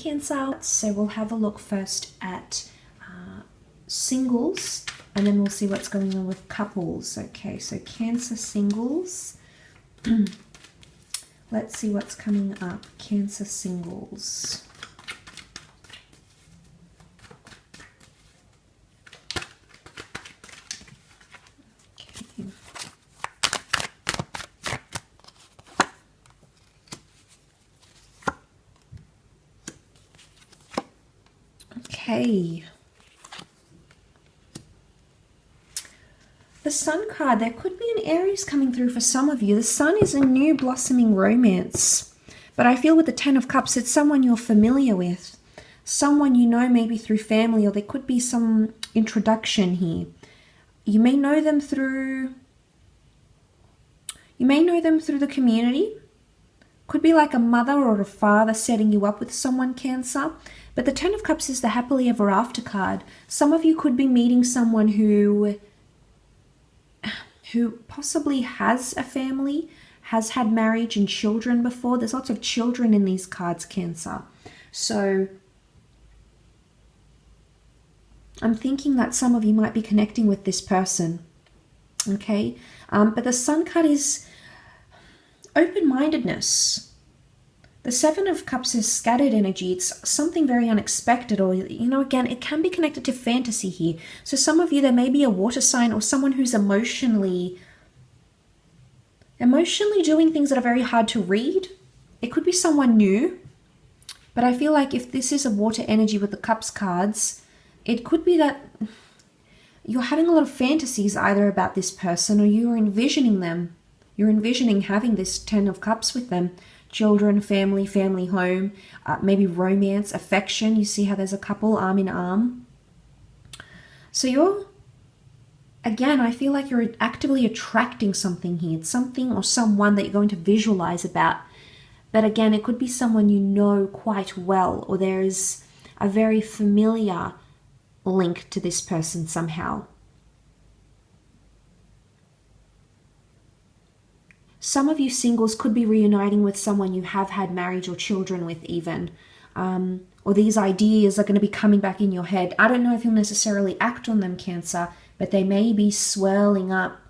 Cancer. So we'll have a look first at singles, and then we'll see what's going on with couples. Okay, so Cancer singles. Let's see what's coming up. Cancer singles. Okay. The Sun card, there could be an Aries coming through for some of you. The Sun is a new blossoming romance. But I feel with the Ten of Cups, it's someone you're familiar with. Someone you know maybe through family, or there could be some introduction here. You may know them through the community. Could be like a mother or a father setting you up with someone, Cancer. But the Ten of Cups is the happily ever after card. Some of you could be meeting someone who possibly has a family, has had marriage and children before. There's lots of children in these cards, Cancer. So I'm thinking that some of you might be connecting with this person. Okay, but the Sun card is open-mindedness. The Seven of Cups is scattered energy. It's something very unexpected, or, you know, again, it can be connected to fantasy here. So some of you, there may be a water sign or someone who's emotionally doing things that are very hard to read. It could be someone new, but I feel like if this is a water energy with the Cups cards, it could be that you're having a lot of fantasies either about this person, or you're envisioning them. You're envisioning having this Ten of Cups with them. Children, family, family home, maybe romance, affection. You see how there's a couple arm in arm. So you're, again, I feel like you're actively attracting something here. It's something or someone that you're going to visualize about. But again, it could be someone you know quite well, or there is a very familiar link to this person somehow. Some of you singles could be reuniting with someone you have had marriage or children with even. Or these ideas are going to be coming back in your head. I don't know if you'll necessarily act on them, Cancer, but they may be swirling up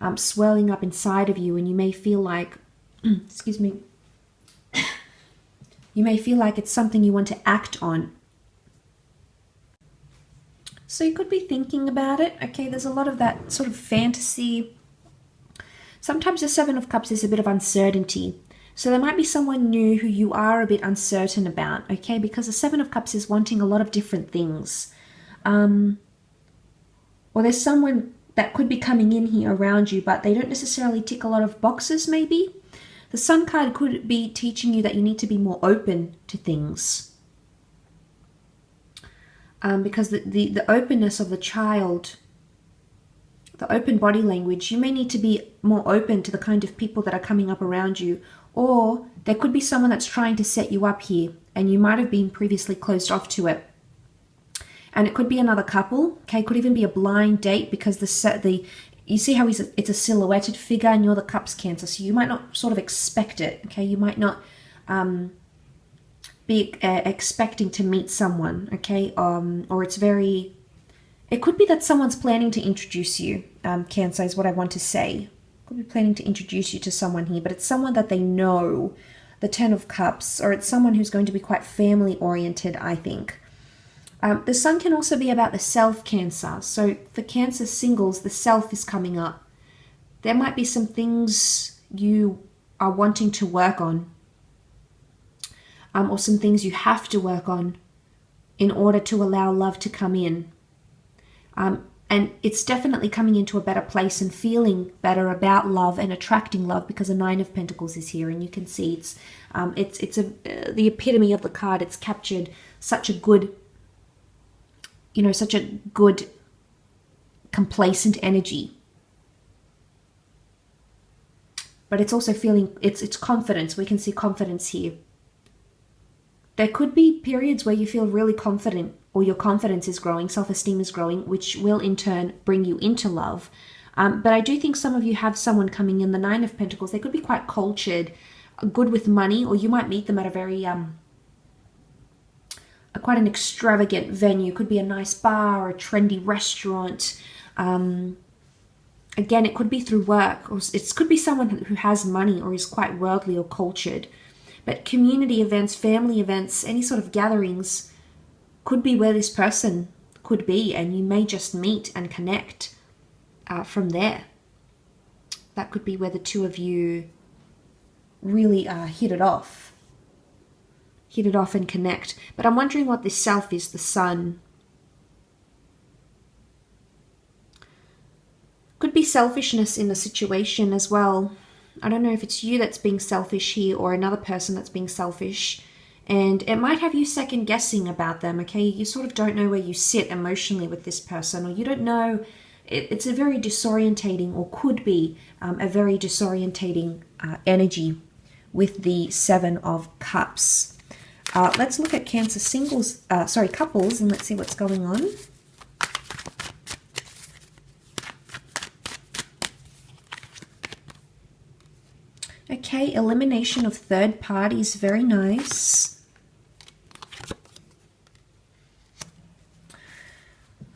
inside of you, and you may feel like, excuse me, you may feel like it's something you want to act on. So you could be thinking about it. Okay, there's a lot of that sort of fantasy. Sometimes the Seven of Cups is a bit of uncertainty. So there might be someone new who you are a bit uncertain about, okay? Because the Seven of Cups is wanting a lot of different things. Or there's someone that could be coming in here around you, but they don't necessarily tick a lot of boxes maybe. The Sun card could be teaching you that you need to be more open to things. Because the openness of the child, the open body language, you may need to be more open to the kind of people that are coming up around you. Or there could be someone that's trying to set you up here, and you might have been previously closed off to it. And it could be another couple, okay? It could even be a blind date, because you see how it's a silhouetted figure, and you're the Cups, Cancer, so you might not sort of expect it, okay? You might not be expecting to meet someone, okay? Or it could be that someone's planning to introduce you, Cancer, is what I want to say. Could be planning to introduce you to someone here, but it's someone that they know, the Ten of Cups, or it's someone who's going to be quite family-oriented, I think. The Sun can also be about the self, Cancer. So for Cancer singles, the self is coming up. There might be some things you are wanting to work on, or some things you have to work on in order to allow love to come in. And it's definitely coming into a better place and feeling better about love and attracting love, because a Nine of Pentacles is here, and you can see it's the epitome of the card. It's captured such a good, complacent energy. But it's also feeling, it's confidence. We can see confidence here. There could be periods where you feel really confident, or your confidence is growing, self-esteem is growing, which will in turn bring you into love. But I do think some of you have someone coming in, the Nine of Pentacles. They could be quite cultured, good with money, or you might meet them at a very quite an extravagant venue. Could be a nice bar or a trendy restaurant. Again, it could be through work, or it could be someone who has money or is quite worldly or cultured. But community events, family events, any sort of gatherings could be where this person could be, and you may just meet and connect from there. That could be where the two of you really hit it off and connect. But I'm wondering what this self is, the sun. Could be selfishness in the situation as well. I don't know if it's you that's being selfish here or another person that's being selfish. And it might have you second guessing about them, okay? You sort of don't know where you sit emotionally with this person, or you don't know. It's a very disorientating, or could be a very disorientating energy with the Seven of Cups. Let's look at Cancer couples, and let's see what's going on. Okay, elimination of third parties, very nice.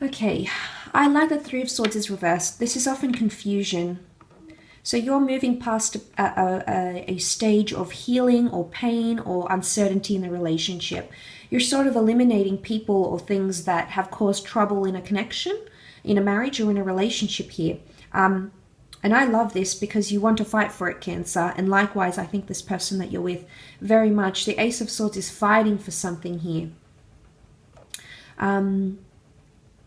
Okay, I like the Three of Swords is reversed. This is often confusion. So you're moving past a stage of healing or pain or uncertainty in the relationship. You're sort of eliminating people or things that have caused trouble in a connection, in a marriage or in a relationship here. And I love this because you want to fight for it, Cancer. And likewise, I think this person that you're with, very much. The Ace of Swords is fighting for something here.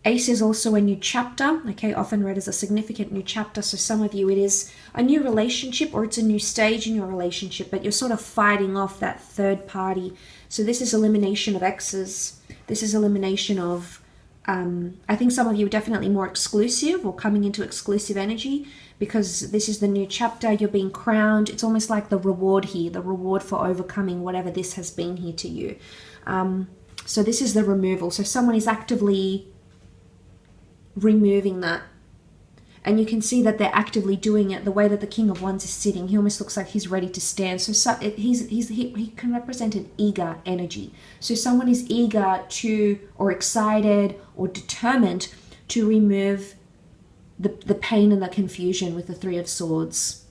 Ace is also a new chapter, okay, often read as a significant new chapter. So some of you, it is a new relationship or it's a new stage in your relationship, but you're sort of fighting off that third party. So this is elimination of exes. This is elimination of, I think some of you are definitely more exclusive or coming into exclusive energy because this is the new chapter. You're being crowned. It's almost like the reward here, the reward for overcoming whatever this has been here to you. So this is the removal. So someone is actively removing that, and you can see that they're actively doing it. The way that the King of Wands is sitting, he almost looks like he's ready to stand. So he can represent an eager energy. So someone is eager to, or excited or determined to remove the pain and the confusion with the Three of Swords.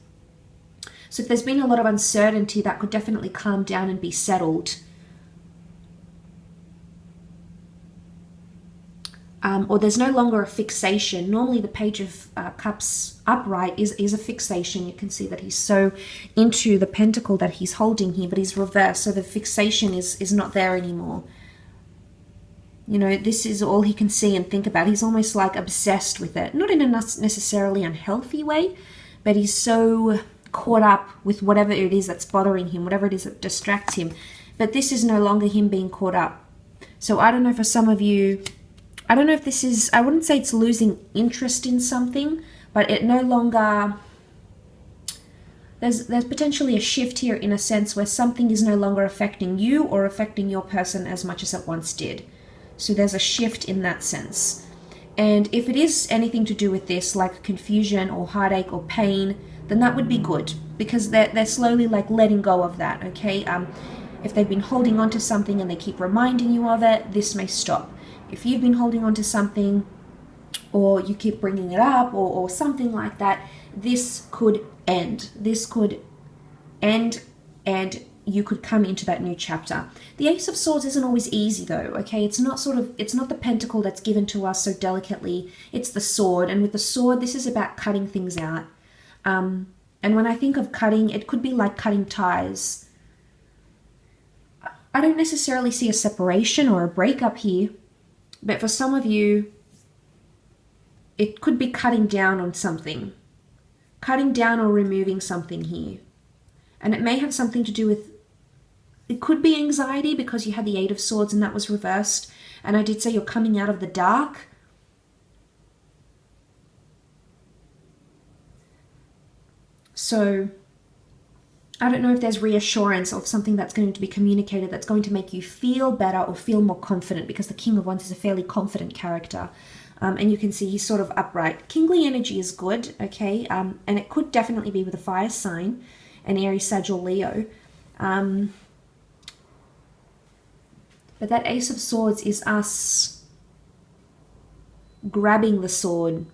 So if there's been a lot of uncertainty, that could definitely calm down and be settled. Or there's no longer a fixation. Normally the Page of Cups upright is a fixation. You can see that he's so into the pentacle that he's holding here, but he's reversed. So the fixation is not there anymore. You know, this is all he can see and think about. He's almost like obsessed with it. Not in a necessarily unhealthy way, but he's so caught up with whatever it is that's bothering him, whatever it is that distracts him. But this is no longer him being caught up. So I don't know, for some of you, I don't know if this is, I wouldn't say it's losing interest in something, but it no longer, there's potentially a shift here in a sense where something is no longer affecting you or affecting your person as much as it once did. So there's a shift in that sense. And if it is anything to do with this, like confusion or heartache or pain, then that would be good because they're slowly like letting go of that, okay? If they've been holding on to something and they keep reminding you of it, this may stop. If you've been holding on to something or you keep bringing it up or something like that, this could end. This could end and you could come into that new chapter. The Ace of Swords isn't always easy though, okay? It's not the pentacle that's given to us so delicately. It's the sword, and with the sword, this is about cutting things out. And when I think of cutting, it could be like cutting ties. I don't necessarily see a separation or a breakup here, but for some of you, it could be cutting down on something. Cutting down or removing something here. And it may have something to do with, it could be anxiety because you had the Eight of Swords and that was reversed. And I did say you're coming out of the dark. So I don't know if there's reassurance of something that's going to be communicated that's going to make you feel better or feel more confident, because the King of Wands is a fairly confident character. And you can see he's sort of upright. Kingly energy is good, okay? And it could definitely be with a fire sign, an Aries, Sag, or Leo. But that Ace of Swords is us grabbing the sword,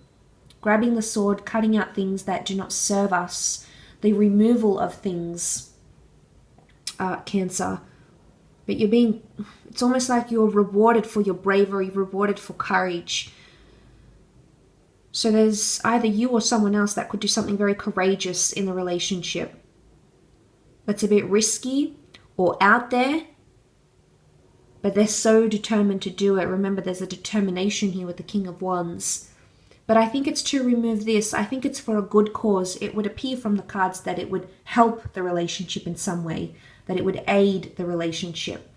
cutting out things that do not serve us, the removal of things, Cancer. But it's almost like you're rewarded for your bravery, rewarded for courage. So there's either you or someone else that could do something very courageous in the relationship. That's a bit risky or out there, but they're so determined to do it. Remember, there's a determination here with the King of Wands. But I think it's to remove this. I think it's for a good cause. It would appear from the cards that it would help the relationship in some way, that it would aid the relationship.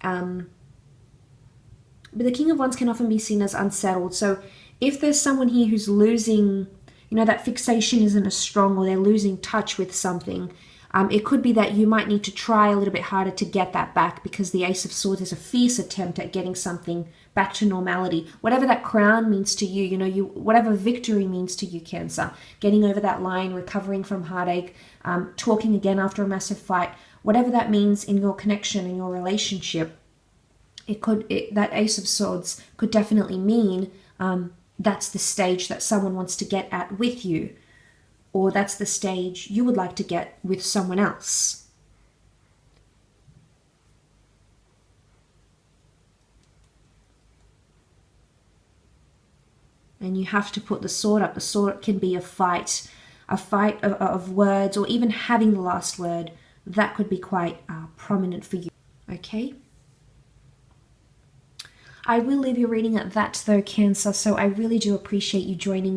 But the King of Wands can often be seen as unsettled. So if there's someone here who's losing, that fixation isn't as strong, or they're losing touch with something, it could be that you might need to try a little bit harder to get that back, because the Ace of Swords is a fierce attempt at getting something back to normality. Whatever that crown means to you, whatever victory means to you, Cancer, getting over that line, recovering from heartache, talking again after a massive fight, whatever that means in your connection, in your relationship, that Ace of Swords could definitely mean that's the stage that someone wants to get at with you, or that's the stage you would like to get with someone else. And you have to put the sword up. The sword can be a fight of words, or even having the last word. That could be quite prominent for you. Okay? I will leave your reading at that though, Cancer, so I really do appreciate you joining me.